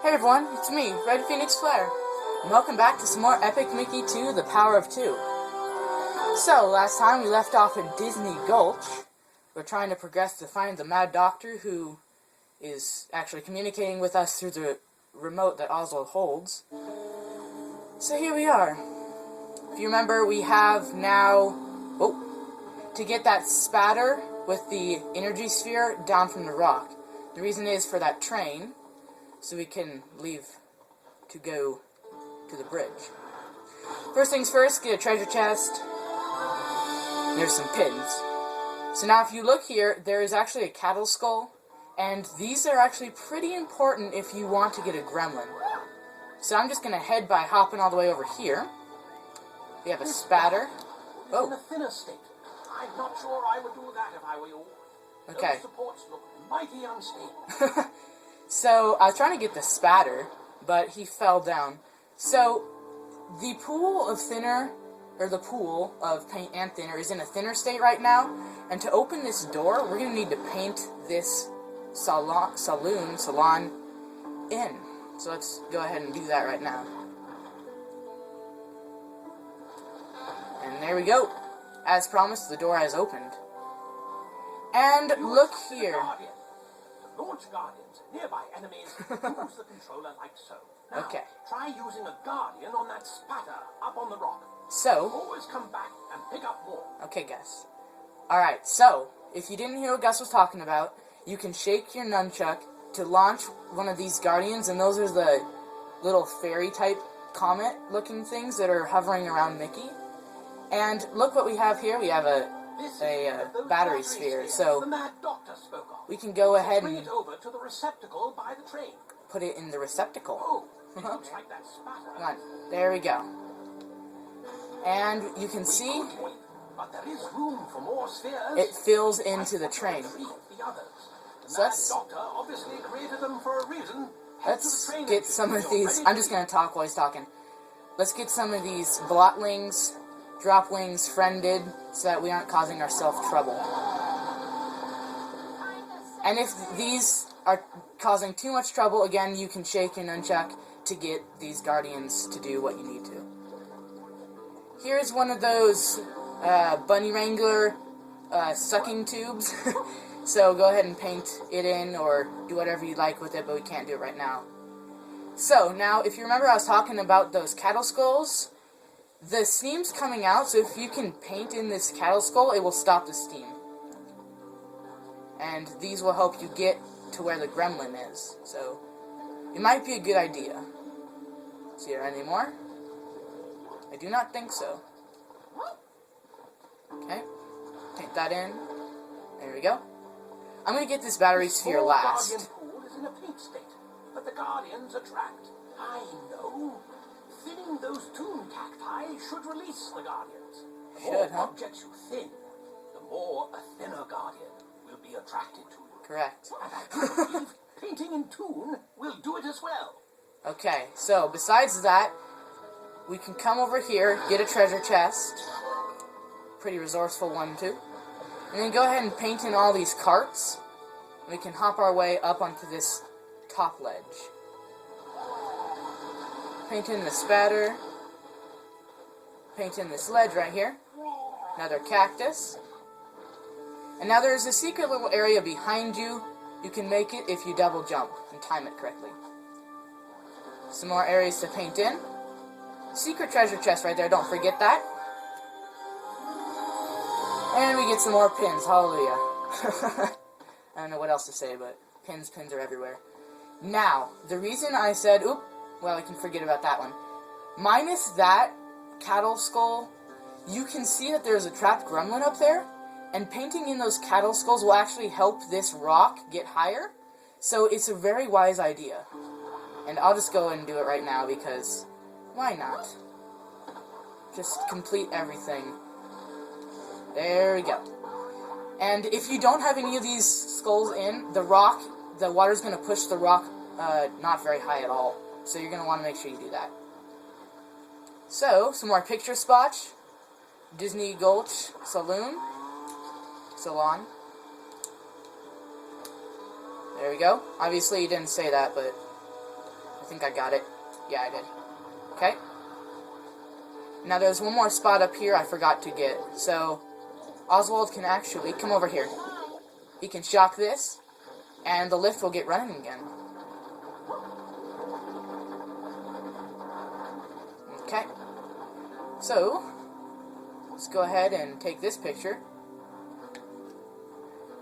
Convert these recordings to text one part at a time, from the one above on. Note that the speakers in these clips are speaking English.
Hey everyone, it's me, RedPhoenixFlare, and welcome back to some more Epic Mickey 2, The Power of Two. So, last time we left off in Disney Gulch. We're trying to progress to find the Mad Doctor, who is actually communicating with us through the remote that Oswald holds. So here we are. If you remember, we have now, to get that spatter with the energy sphere down from the rock. The reason is for that train, so we can leave to go to the bridge. First things first, get a treasure chest. There's some pins. So now if you look here, there is actually a cattle skull, and these are actually pretty important if you want to get a gremlin. So I'm just going to head by hopping all the way over here. We have a spatter. In a thinner state. I'm not sure I would do that if I were you. Okay. Those supports look mighty unstable. So, I was trying to get the spatter, but he fell down. So, the pool of thinner, or the pool of paint and thinner is in a thinner state right now, and to open this door, we're going to need to paint this salon in. So let's go ahead and do that right now. And there we go. As promised, the door has opened. And look here. Launch guardians, nearby enemies, use the controller like so. Now, okay. Try using a guardian on that spatter up on the rock. So, always come back and pick up more. Okay, Gus. Alright, so, if you didn't hear what Gus was talking about, you can shake your nunchuck to launch one of these guardians, and those are the little fairy-type comet-looking things that are hovering around Mickey. And look what we have here. We have a battery sphere, so the Mad Doctor spoke of. We can go ahead bring and it over to the receptacle by the train. Put it in the receptacle. Oh, it looks like that spatter. Come on, there we go. And you can see but there is room for more spheres. It fills into the train. So let's obviously created them for a reason. Let's get some of these. I'm just going to talk while he's talking. Let's get some of these blotlings, dropwings friended so that we aren't causing ourselves trouble. And if these are causing too much trouble, again, you can shake your nunchuck to get these guardians to do what you need to. Here's one of those bunny wrangler sucking tubes. So go ahead and paint it in or do whatever you like with it, but we can't do it right now. So now, if you remember I was talking about those cattle skulls, the steam's coming out, so if you can paint in this cattle skull, it will stop the steam. And these will help you get to where the gremlin is. So, it might be a good idea. Is there any more? I do not think so. Okay. Paint that in. There we go. I'm going to get this battery sphere last. The guardian pool is in a pink state, but the guardians are trapped. I know. Thinning those tomb cacti should release the guardians. The more objects you thin, the more a thinner guardian will be attracted to you. Correct. And I believe painting in tune will do it as well. Okay, so besides that, we can come over here, get a treasure chest. Pretty resourceful one, too. And then go ahead and paint in all these carts. We can hop our way up onto this top ledge. Paint in the spatter. Paint in this ledge right here. Another cactus. And now there's a secret little area behind you. You can make it if you double jump and time it correctly. Some more areas to paint in. Secret treasure chest right there, don't forget that. And we get some more pins, hallelujah. I don't know what else to say, but pins are everywhere. Now, the reason I said, well, I can forget about that one. Minus that cattle skull, you can see that there's a trapped gremlin up there, and painting in those cattle skulls will actually help this rock get higher, so it's a very wise idea. And I'll just go and do it right now, because why not? Just complete everything. There we go. And if you don't have any of these skulls in, the water's going to push the rock not very high at all. So you're going to want to make sure you do that. So, some more picture spots. Disney Gulch Salon. There we go. Obviously, you didn't say that, but I think I got it. Yeah, I did. Okay. Now there's one more spot up here I forgot to get. So Oswald can actually come over here. He can shock this, and the lift will get running again. Okay. So let's go ahead and take this picture.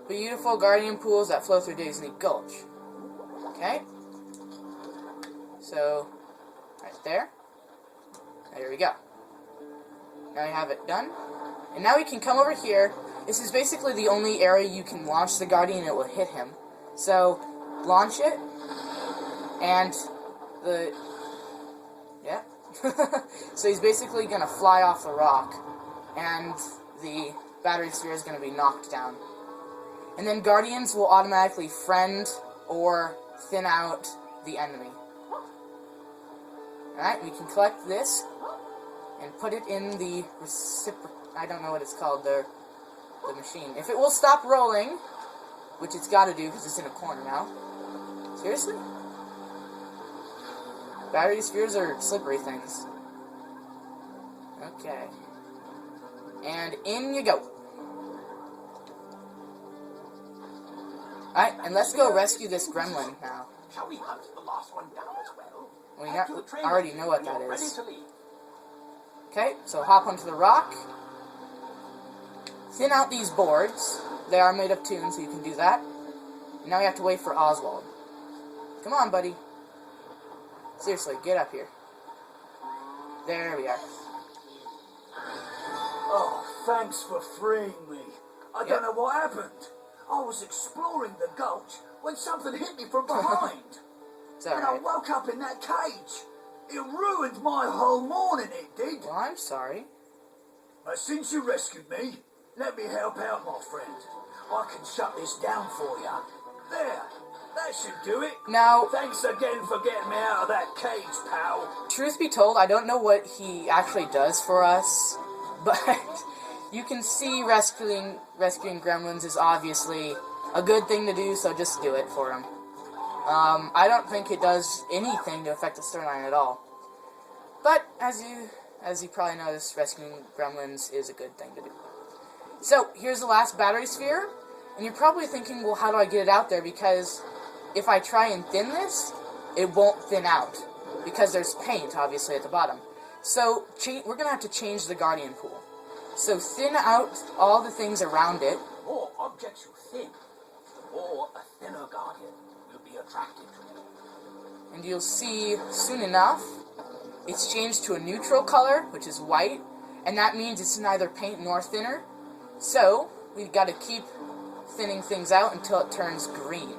Beautiful guardian pools that flow through Disney Gulch. Okay. So right there. There we go. Now we have it done. And now we can come over here. This is basically the only area you can launch the Guardian and it will hit him. So, launch it. And the... yeah. So he's basically going to fly off the rock. And the battery sphere is going to be knocked down. And then Guardians will automatically friend or thin out the enemy. Alright, we can collect this and put it in the I don't know what it's called, the machine. If it will stop rolling, which it's got to do because it's in a corner now. Seriously? Battery spheres are slippery things. Okay. And in you go. Alright, and let's go rescue this gremlin now. Shall we hunt the last one down as well? We already know what that is. Okay, so hop onto the rock. Thin out these boards. They are made of tune, so you can do that. And now we have to wait for Oswald. Come on, buddy. Seriously, get up here. There we are. Oh, thanks for freeing me. I don't know what happened. I was exploring the gulch when something hit me from behind. It's all And I right. woke up in that cage. It ruined my whole morning, it did. Well, I'm sorry. But since you rescued me, let me help out, my friend. I can shut this down for you. There, that should do it. Now, Thanks again for getting me out of that cage, pal. truth be told, I don't know what he actually does for us, but you can see rescuing gremlins is obviously a good thing to do, so just do it for him. I don't think it does anything to affect the storyline at all. But, as you probably noticed, rescuing gremlins is a good thing to do. So, here's the last battery sphere, and you're probably thinking, well, how do I get it out there? Because if I try and thin this, it won't thin out, because there's paint, obviously, at the bottom. So, we're going to have to change the Guardian pool. So, thin out all the things around it. The more objects you thin, the more a thinner Guardian will be attracted to. And you'll see soon enough, it's changed to a neutral color, which is white, and that means it's neither paint nor thinner. So, we've got to keep thinning things out until it turns green.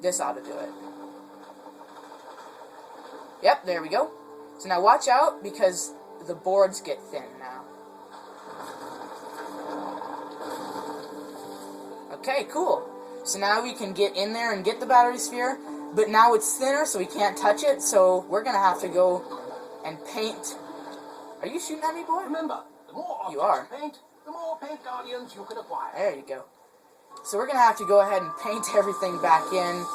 This ought to do it. Yep, there we go. So now watch out, because the boards get thin now. Okay, cool. So now we can get in there and get the battery sphere, but now it's thinner, so we can't touch it, so we're going to have to go and paint. Are you shooting at me, boy? Remember, the more objects You are. you paint, the more paint Guardians you can acquire. There you go. So we're going to have to go ahead and paint everything back in.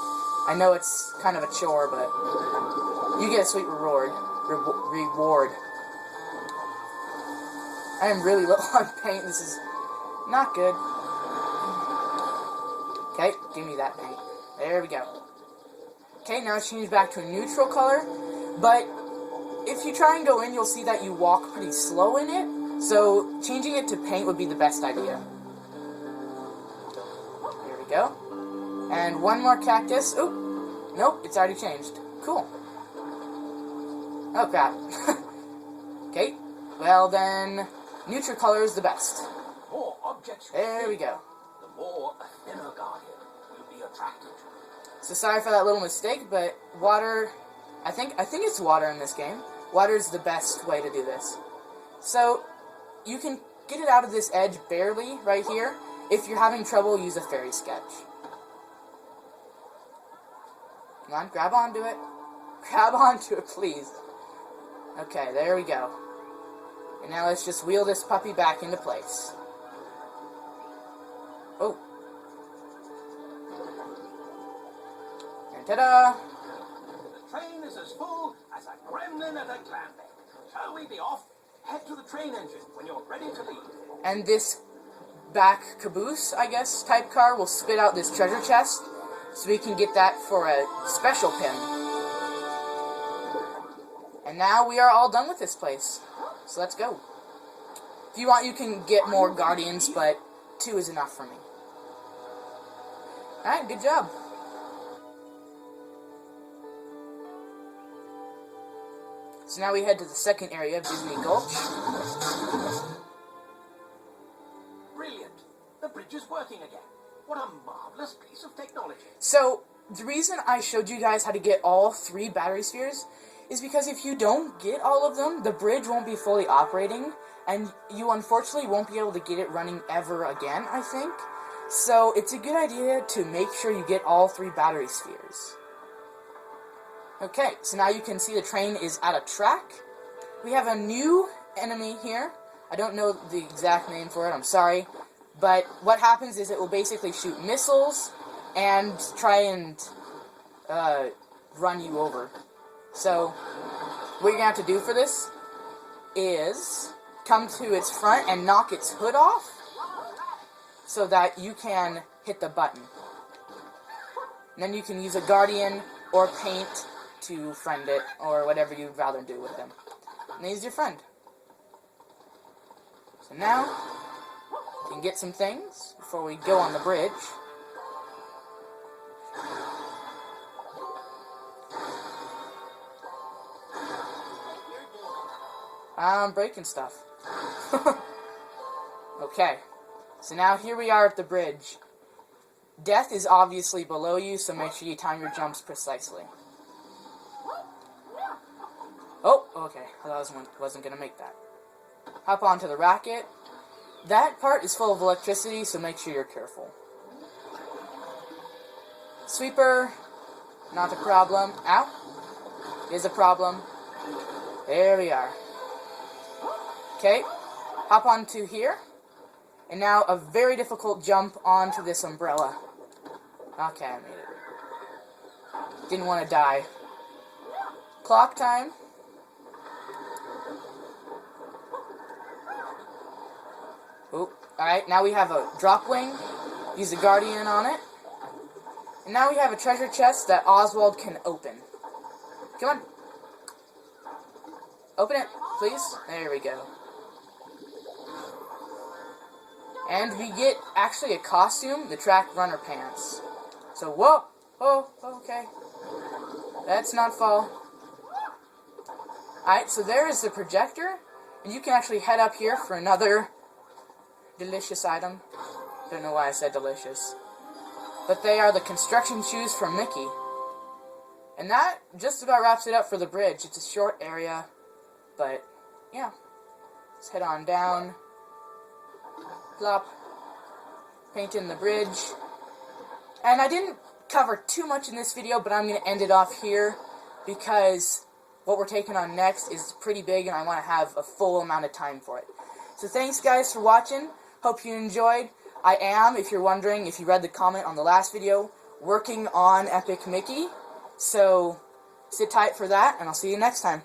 I know it's kind of a chore, but you get a sweet reward. I am really low on paint. This is not good. Okay, give me that paint. There we go. Okay, now it's changed back to a neutral color, but if you try and go in, you'll see that you walk pretty slow in it, so changing it to paint would be the best idea. There we go. And one more cactus. Oop, nope, it's already changed. Cool. Oh, crap. Okay, well then, neutral color is the best. The more objects you There thin, we go. the more a thinner Guardian will be attracted to. So sorry for that little mistake, but water, I think it's water in this game. Water is the best way to do this. So, you can get it out of this edge barely, right here. If you're having trouble, use a fairy sketch. Come on, grab onto it. Grab onto it, please. Okay, there we go. And now let's just wheel this puppy back into place. Oh. And ta-da! train is as full as a gremlin at a clam bake. Shall we be off? Head to the train engine when you're ready to leave. And this back caboose, I guess, type car will spit out this treasure chest, so we can get that for a special pin. And now we are all done with this place. So let's go. If you want, you can get more guardians, but 2 is enough for me. Alright, good job. So now we head to the second area of Disney Gulch. Brilliant. The bridge is working again. What a marvelous piece of technology. So, the reason I showed you guys how to get all 3 battery spheres is because if you don't get all of them, the bridge won't be fully operating, and you unfortunately won't be able to get it running ever again, I think. So, it's a good idea to make sure you get all 3 battery spheres. Okay, so now you can see the train is at a track. We have a new enemy here. I don't know the exact name for it, I'm sorry. But what happens is it will basically shoot missiles and try and run you over. So, what you're going to have to do for this is come to its front and knock its hood off so that you can hit the button. And then you can use a guardian or paint to friend it, or whatever you'd rather do with them. And he's your friend. So now, we can get some things before we go on the bridge. I'm breaking stuff. Okay, so now here we are at the bridge. Death is obviously below you, so make sure you time your jumps precisely. Oh, okay. I wasn't going to make that. Hop onto the racket. That part is full of electricity, so make sure you're careful. Sweeper, not a problem. Ow, is a problem. There we are. Okay, hop onto here. And now a very difficult jump onto this umbrella. Okay, I made it. Didn't want to die. Clock time. Oop. Alright, now we have a drop wing. Use a guardian on it. And now we have a treasure chest that Oswald can open. Come on. Open it, please. There we go. And we get, actually, a costume, the track runner pants. So, whoa. Oh, okay. Let's not fall. Alright, so there is the projector. And you can actually head up here for another delicious item. Don't know why I said delicious. But they are the construction shoes from Mickey. And that just about wraps it up for the bridge. It's a short area, but yeah. Let's head on down. Plop. Paint in the bridge. And I didn't cover too much in this video, but I'm going to end it off here because what we're taking on next is pretty big and I want to have a full amount of time for it. So thanks guys for watching. Hope you enjoyed. I am, if you're wondering, if you read the comment on the last video, working on Epic Mickey. So sit tight for that, and I'll see you next time.